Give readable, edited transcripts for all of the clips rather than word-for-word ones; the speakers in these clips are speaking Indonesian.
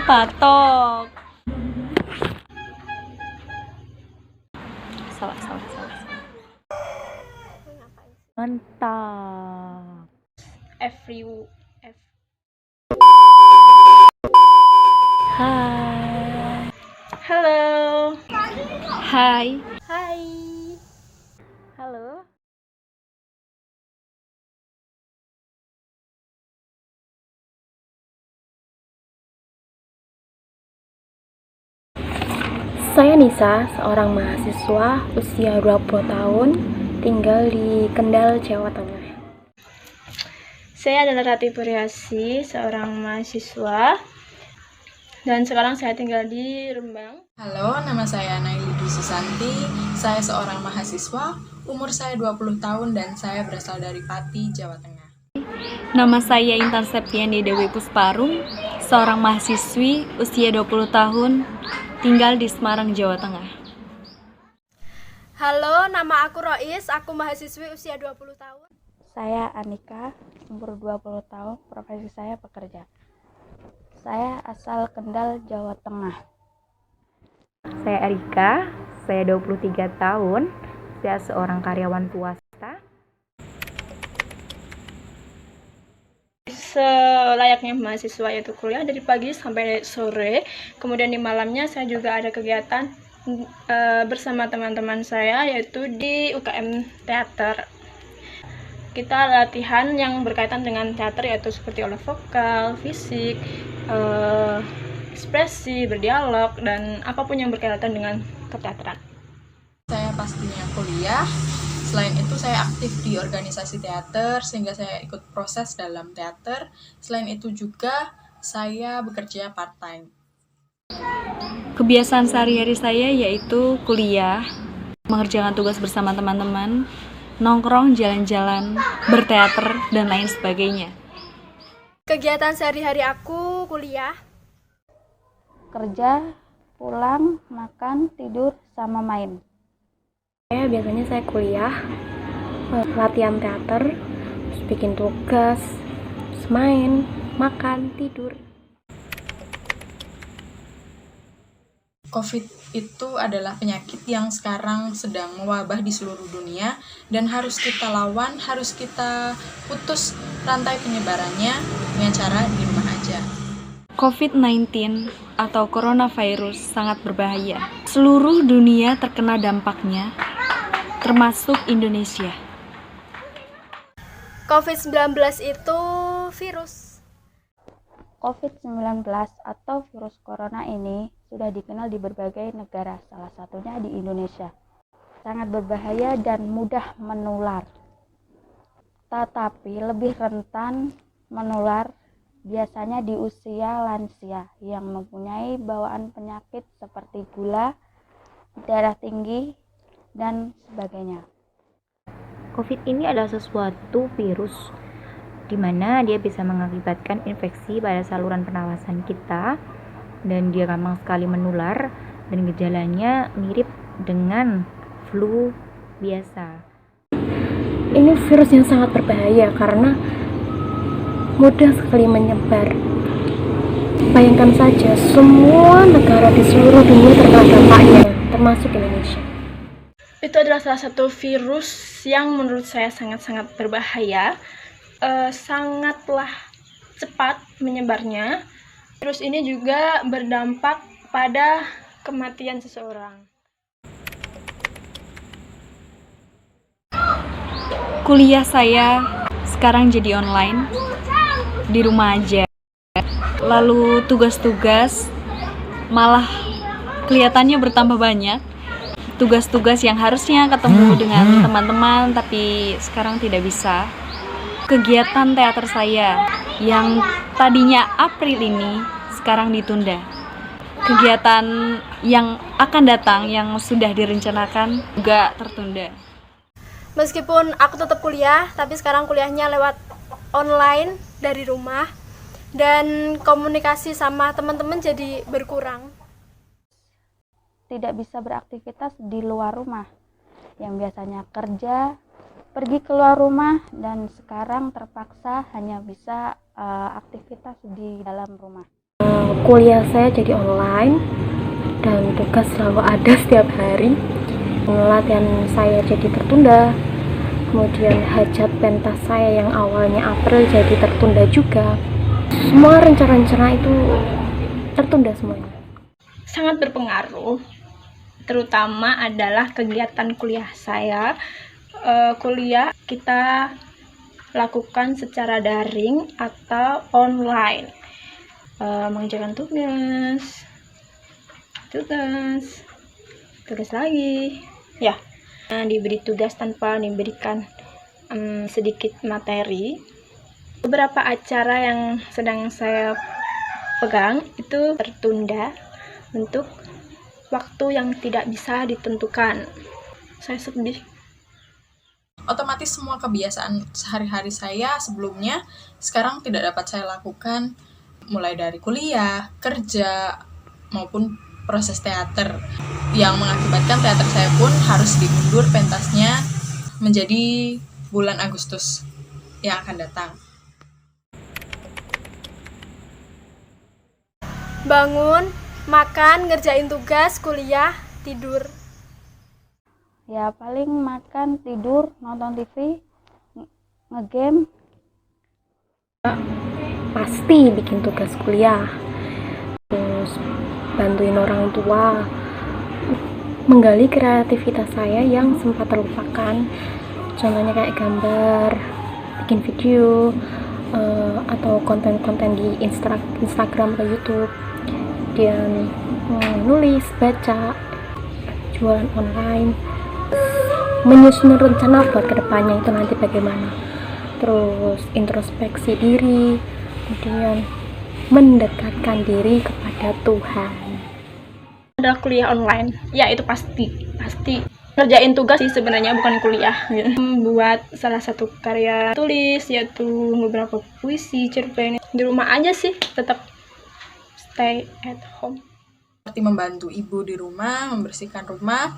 patok. Salah. Mantap. Hai. Halo. Hai. Halo. Saya Nisa, seorang mahasiswa usia 20 tahun, tinggal di Kendal, Jawa Tengah. Saya adalah Rati Puriasi, seorang mahasiswa, dan sekarang saya tinggal di Rembang. Halo, nama saya Naili Dwi Susanti. Saya seorang mahasiswa, umur saya 20 tahun dan saya berasal dari Pati, Jawa Tengah. Nama saya Intan Septiani Dewi Pusparum, seorang mahasiswi usia 20 tahun, tinggal di Semarang, Jawa Tengah. Halo, nama aku Rois, aku mahasiswi usia 20 tahun. Saya Anika, umur 20 tahun, profesi saya pekerja. Saya asal Kendal, Jawa Tengah. Saya Erika, saya 23 tahun, saya seorang karyawan swasta. Selayaknya mahasiswa yaitu kuliah dari pagi sampai sore, kemudian di malamnya saya juga ada kegiatan bersama teman-teman saya yaitu di UKM teater. Kita latihan yang berkaitan dengan teater yaitu seperti olah vokal, fisik, ekspresi, berdialog, dan apapun yang berkaitan dengan keteateran. Saya pastinya kuliah. Selain itu saya aktif di organisasi teater sehingga saya ikut proses dalam teater. Selain itu juga saya bekerja part-time. Kebiasaan sehari-hari saya yaitu kuliah, mengerjakan tugas bersama teman-teman, nongkrong, jalan-jalan, berteater, dan lain sebagainya. Kegiatan sehari-hari aku kuliah. Kerja, pulang, makan, tidur, sama main. Biasanya saya kuliah, latihan teater, terus bikin tugas, terus main, makan, tidur. COVID itu adalah penyakit yang sekarang sedang mewabah di seluruh dunia dan harus kita lawan, harus kita putus rantai penyebarannya dengan cara di rumah aja. COVID-19 atau coronavirus sangat berbahaya. Seluruh dunia terkena dampaknya, termasuk Indonesia. COVID-19 itu virus. COVID-19 atau virus corona ini sudah dikenal di berbagai negara, salah satunya di Indonesia. Sangat berbahaya dan mudah menular. Tetapi lebih rentan menular biasanya di usia lansia yang mempunyai bawaan penyakit seperti gula, darah tinggi, dan sebagainya. COVID ini adalah sesuatu virus di mana dia bisa mengakibatkan infeksi pada saluran pernapasan kita dan dia gampang sekali menular dan gejalanya mirip dengan flu biasa. Ini virus yang sangat berbahaya karena mudah sekali menyebar. Bayangkan saja semua negara di seluruh dunia terkena dampaknya, termasuk Indonesia. Itu adalah salah satu virus yang menurut saya sangat-sangat berbahaya, sangatlah cepat menyebarnya. Virus ini juga berdampak pada kematian seseorang. Kuliah saya sekarang jadi online, di rumah aja. Lalu tugas-tugas malah kelihatannya bertambah banyak. Tugas-tugas yang harusnya ketemu dengan teman-teman tapi sekarang tidak bisa. Kegiatan teater saya yang tadinya April ini sekarang ditunda. Kegiatan yang akan datang yang sudah direncanakan juga tertunda. Meskipun aku tetap kuliah, tapi sekarang kuliahnya lewat online dari rumah dan komunikasi sama teman-teman jadi berkurang. Tidak bisa beraktivitas di luar rumah. Yang biasanya kerja, pergi keluar rumah, dan sekarang terpaksa hanya bisa aktivitas di dalam rumah. Kuliah saya jadi online dan tugas selalu ada setiap hari. Latihan saya jadi tertunda, kemudian hajat pentas saya yang awalnya April jadi tertunda juga. Semua rencana-rencana itu tertunda semuanya. Sangat berpengaruh, terutama adalah kegiatan kuliah saya. Kuliah kita lakukan secara daring atau online, mengerjakan tugas lagi ya, diberi tugas tanpa diberikan sedikit materi. Beberapa acara yang sedang saya pegang itu tertunda untuk waktu yang tidak bisa ditentukan. Saya sedih. Otomatis semua kebiasaan sehari-hari saya sebelumnya sekarang tidak dapat saya lakukan, mulai dari kuliah, kerja, maupun proses teater, yang mengakibatkan teater saya pun harus diundur pentasnya menjadi bulan Agustus yang akan datang. Bangun, makan, ngerjain tugas, kuliah, tidur. Ya paling makan, tidur, nonton TV, ngegame. Pasti bikin tugas kuliah, terus bantuin orang tua, menggali kreativitas saya yang sempat terlupakan. Contohnya kayak gambar, bikin video, atau konten-konten di Instagram atau YouTube, dan nulis, baca, jualan online, menyusun rencana buat kedepannya itu nanti bagaimana, terus introspeksi diri, kemudian mendekatkan diri kepada Tuhan. Ada kuliah online, ya itu pasti ngerjain tugas sih sebenarnya, bukan kuliah gitu. Membuat salah satu karya tulis, yaitu beberapa puisi, cerpen. Di rumah aja sih, tetap stay at home. Seperti membantu ibu di rumah, membersihkan rumah,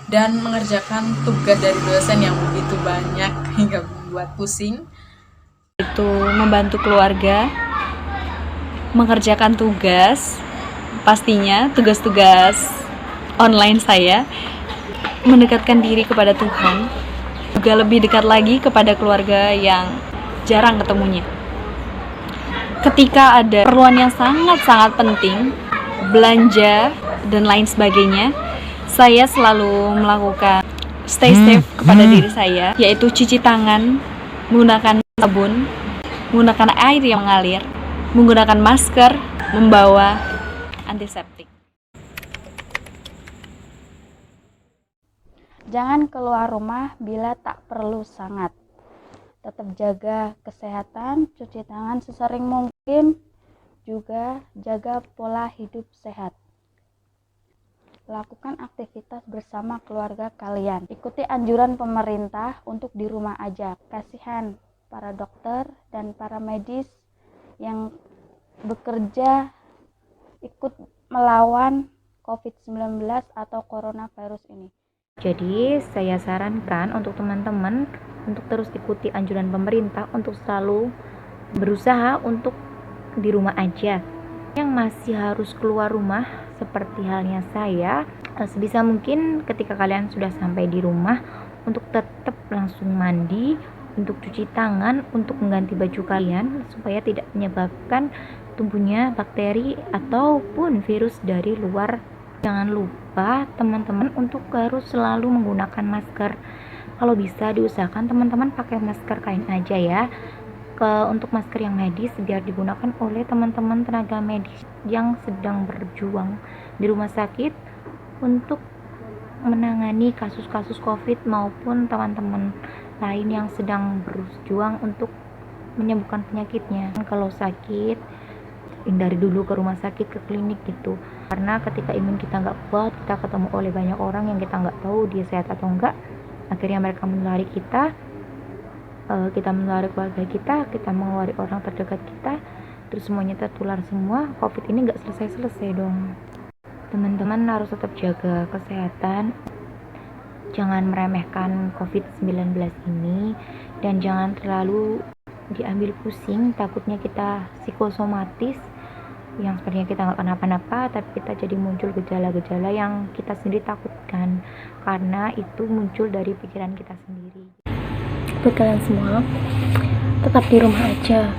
dan mengerjakan tugas dari dosen yang begitu banyak hingga membuat pusing. Itu membantu keluarga, mengerjakan tugas, pastinya tugas-tugas online saya, mendekatkan diri kepada Tuhan, juga lebih dekat lagi kepada keluarga yang jarang ketemunya. Ketika ada keperluan yang sangat-sangat penting, belanja dan lain sebagainya, saya selalu melakukan stay safe kepada diri saya, yaitu cuci tangan, menggunakan sabun, menggunakan air yang mengalir, menggunakan masker, membawa antiseptik. Jangan keluar rumah bila tak perlu sangat. Tetap jaga kesehatan, cuci tangan sesering mungkin, juga jaga pola hidup sehat. Lakukan aktivitas bersama keluarga kalian. Ikuti anjuran pemerintah untuk di rumah aja. Kasihan para dokter dan para medis yang bekerja ikut melawan COVID-19 atau coronavirus ini. Jadi saya sarankan untuk teman-teman untuk terus ikuti anjuran pemerintah untuk selalu berusaha untuk di rumah aja. Yang masih harus keluar rumah seperti halnya saya, sebisa mungkin ketika kalian sudah sampai di rumah untuk tetap langsung mandi, untuk cuci tangan, untuk mengganti baju kalian supaya tidak menyebabkan tumbuhnya bakteri ataupun virus dari luar. Jangan lupa teman-teman untuk harus selalu menggunakan masker. Kalau bisa diusahakan teman-teman pakai masker kain aja ya. Untuk masker yang medis biar digunakan oleh teman-teman tenaga medis yang sedang berjuang di rumah sakit untuk menangani kasus-kasus COVID maupun teman-teman lain yang sedang berjuang untuk menyembuhkan penyakitnya. Kalau sakit, hindari dulu ke rumah sakit, ke klinik gitu, karena ketika imun kita nggak kuat, kita ketemu oleh banyak orang yang kita nggak tahu dia sehat atau enggak, akhirnya mereka menulari kita, kita menulari keluarga kita menulari orang terdekat kita, terus semuanya tertular semua. COVID ini nggak selesai-selesai dong. Teman-teman harus tetap jaga kesehatan, jangan meremehkan COVID-19 ini, dan jangan terlalu diambil pusing, takutnya kita psikosomatis yang sebenarnya kita nggak kenapa-napa, tapi kita jadi muncul gejala-gejala yang kita sendiri takutkan karena itu muncul dari pikiran kita sendiri. Buat kalian semua, tetap di rumah aja.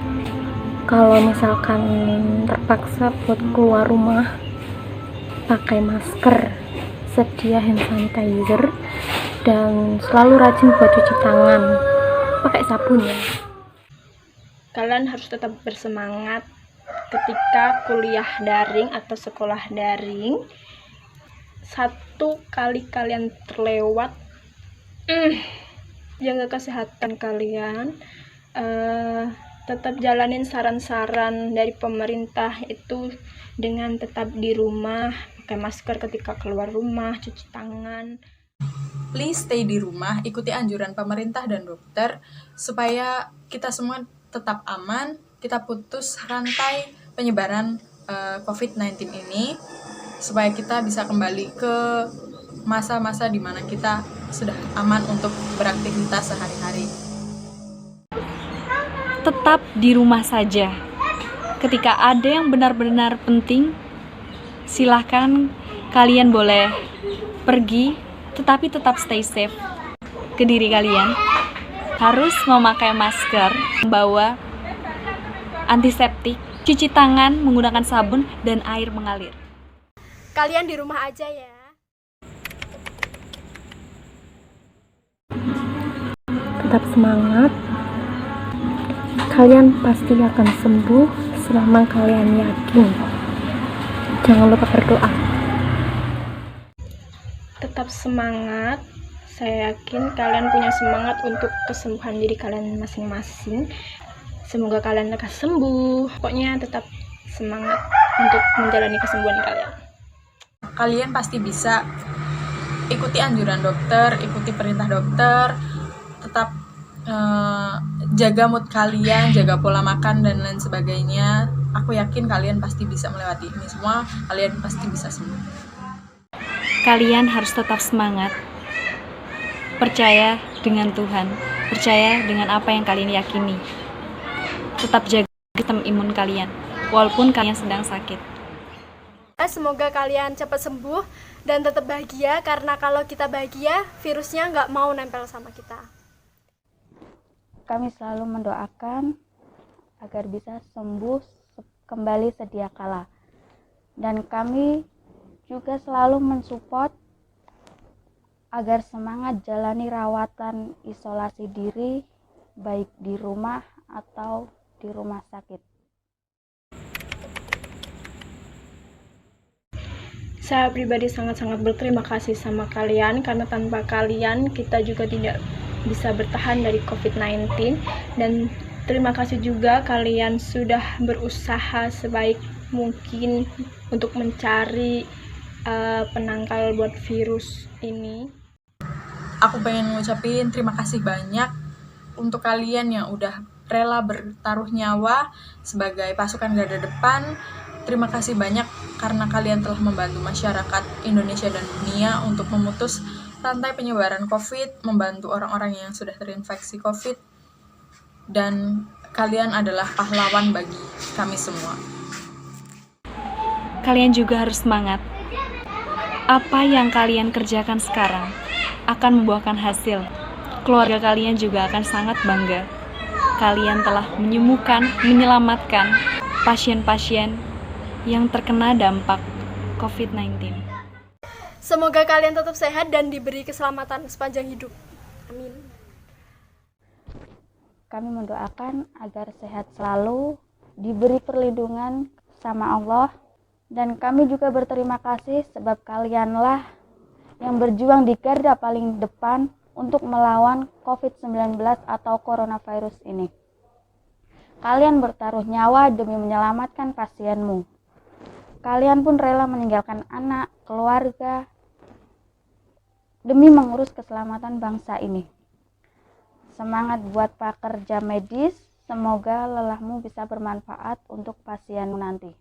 Kalau misalkan terpaksa buat keluar rumah, pakai masker, sedia hand sanitizer, dan selalu rajin buat cuci tangan, pakai sabun ya. Kalian harus tetap bersemangat ketika kuliah daring atau sekolah daring. Satu kali kalian terlewat, jaga kesehatan kalian, tetap jalanin saran-saran dari pemerintah itu dengan tetap di rumah, pakai masker ketika keluar rumah, cuci tangan. Please stay di rumah, ikuti anjuran pemerintah dan dokter supaya kita semua tetap aman, kita putus rantai penyebaran COVID-19 ini, supaya kita bisa kembali ke masa-masa di mana kita sudah aman untuk beraktivitas sehari-hari. Tetap di rumah saja. Ketika ada yang benar-benar penting, silahkan kalian boleh pergi, tetapi tetap stay safe ke diri kalian. Harus memakai masker, membawa antiseptik, cuci tangan menggunakan sabun dan air mengalir. Kalian di rumah aja ya. Tetap semangat. Kalian pasti akan sembuh selama kalian yakin. Jangan lupa berdoa. Tetap semangat. Saya yakin kalian punya semangat untuk kesembuhan diri kalian masing-masing. Semoga kalian lekas sembuh. Pokoknya tetap semangat untuk menjalani kesembuhan kalian. Kalian pasti bisa. Ikuti anjuran dokter, ikuti perintah dokter, tetap jaga mood kalian, jaga pola makan dan lain sebagainya. Aku yakin kalian pasti bisa melewati ini semua. Kalian pasti bisa sembuh. Kalian harus tetap semangat. Percaya dengan Tuhan, percaya dengan apa yang kalian yakini. Tetap jaga sistem imun kalian, walaupun kalian sedang sakit. Semoga kalian cepat sembuh dan tetap bahagia, karena kalau kita bahagia, virusnya nggak mau nempel sama kita. Kami selalu mendoakan agar bisa sembuh kembali sedia kala. Dan kami juga selalu mensupport agar semangat jalani rawatan isolasi diri, baik di rumah atau di rumah sakit. Saya pribadi sangat-sangat berterima kasih sama kalian, karena tanpa kalian kita juga tidak bisa bertahan dari COVID-19. Dan terima kasih juga kalian sudah berusaha sebaik mungkin untuk mencari penangkal buat virus ini. Aku pengen ngucapin terima kasih banyak untuk kalian yang udah rela bertaruh nyawa sebagai pasukan garda depan. Terima kasih banyak karena kalian telah membantu masyarakat Indonesia dan dunia untuk memutus rantai penyebaran COVID, membantu orang-orang yang sudah terinfeksi COVID, dan kalian adalah pahlawan bagi kami semua. Kalian juga harus semangat. Apa yang kalian kerjakan sekarang akan membuahkan hasil. Keluarga kalian juga akan sangat bangga. Kalian telah menyembuhkan, menyelamatkan pasien-pasien yang terkena dampak COVID-19. Semoga kalian tetap sehat dan diberi keselamatan sepanjang hidup. Amin. Kami mendoakan agar sehat selalu, diberi perlindungan sama Allah, dan kami juga berterima kasih sebab kalianlah yang berjuang di garda paling depan untuk melawan COVID-19 atau coronavirus ini. Kalian bertaruh nyawa demi menyelamatkan pasienmu. Kalian pun rela meninggalkan anak, keluarga, demi mengurus keselamatan bangsa ini. Semangat buat pekerja medis, semoga lelahmu bisa bermanfaat untuk pasienmu nanti.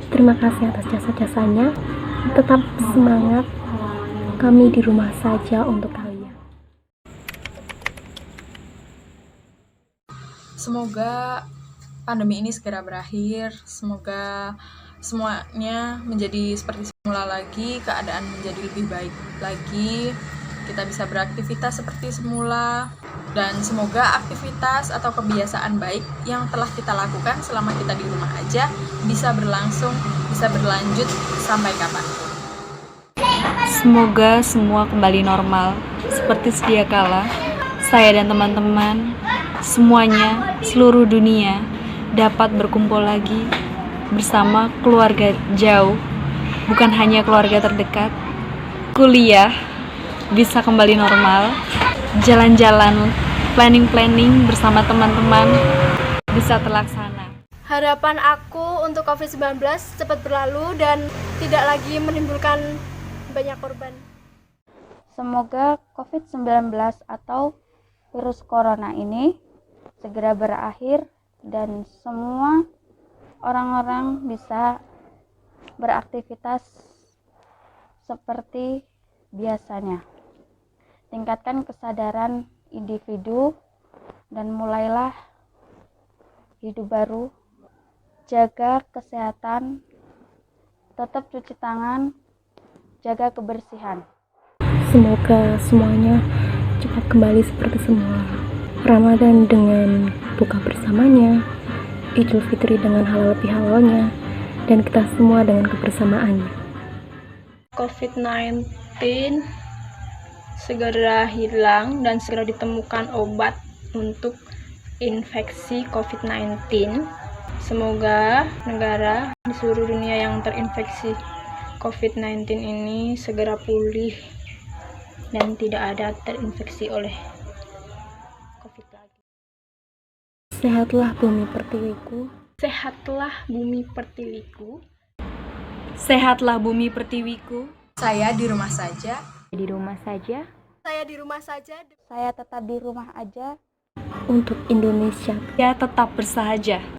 Terima kasih atas jasa-jasanya. Tetap semangat. Kami di rumah saja untuk kalian. Semoga pandemi ini segera berakhir. Semoga semuanya menjadi seperti semula lagi, keadaan menjadi lebih baik lagi, kita bisa beraktivitas seperti semula, dan semoga aktivitas atau kebiasaan baik yang telah kita lakukan selama kita di rumah aja bisa berlangsung, bisa berlanjut sampai kapanpun. Semoga semua kembali normal seperti sedia kala. Saya dan teman-teman semuanya, seluruh dunia dapat berkumpul lagi bersama keluarga jauh, bukan hanya keluarga terdekat. Kuliah bisa kembali normal, jalan-jalan, planning-planning bersama teman-teman bisa terlaksana. Harapan aku untuk COVID-19 cepat berlalu dan tidak lagi menimbulkan banyak korban. Semoga COVID-19 atau virus corona ini segera berakhir dan semua orang-orang bisa beraktivitas seperti biasanya. Tingkatkan kesadaran individu dan mulailah hidup baru. Jaga kesehatan, tetap cuci tangan, jaga kebersihan. Semoga semuanya cepat kembali seperti semula. Ramadan dengan buka bersamanya, Idul Fitri dengan halal bihalalnya, dan kita semua dengan kebersamaannya. COVID-19 segera hilang dan segera ditemukan obat untuk infeksi COVID-19. Semoga negara di seluruh dunia yang terinfeksi COVID-19 ini segera pulih dan tidak ada terinfeksi oleh COVID lagi. Sehatlah bumi pertiwiku. Sehatlah bumi pertiwiku. Sehatlah bumi pertiwiku. Saya di rumah saja. Di rumah saja, Saya di rumah saja. saya tetap di rumah aja. Untuk Indonesia Ya tetap bersahaja.